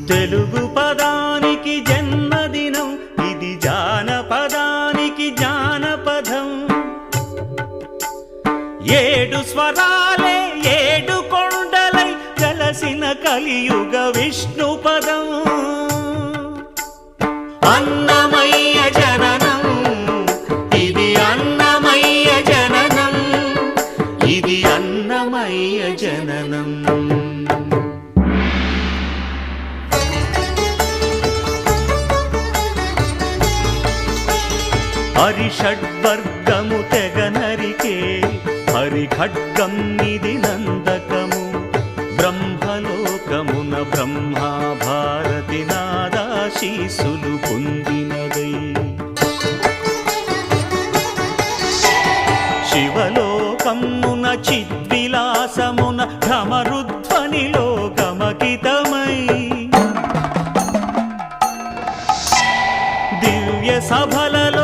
తెలుగు పదానికి జన్మదినం, ఇది జానపదానికి జానపదం. ఏడు స్వరాలే ఏడు కొండలై కలసిన కలియుగ విష్ణు పదం. అన్నమయ్య జననం, ఇది అన్నమయ్య జననం, ఇది అన్నమయ్య జననం. హరిషడ్వర్గము తెగనరికే హరిఖడ్గం ఇది నందకము. బ్రహ్మలోకమున బ్రహ్మా భారతి నాదాశీసులు పొందినదై. శివలోకమున చిద్విలాసమున ఢమరుధ్వనిలో గమకితమై. దివ్య సభలలో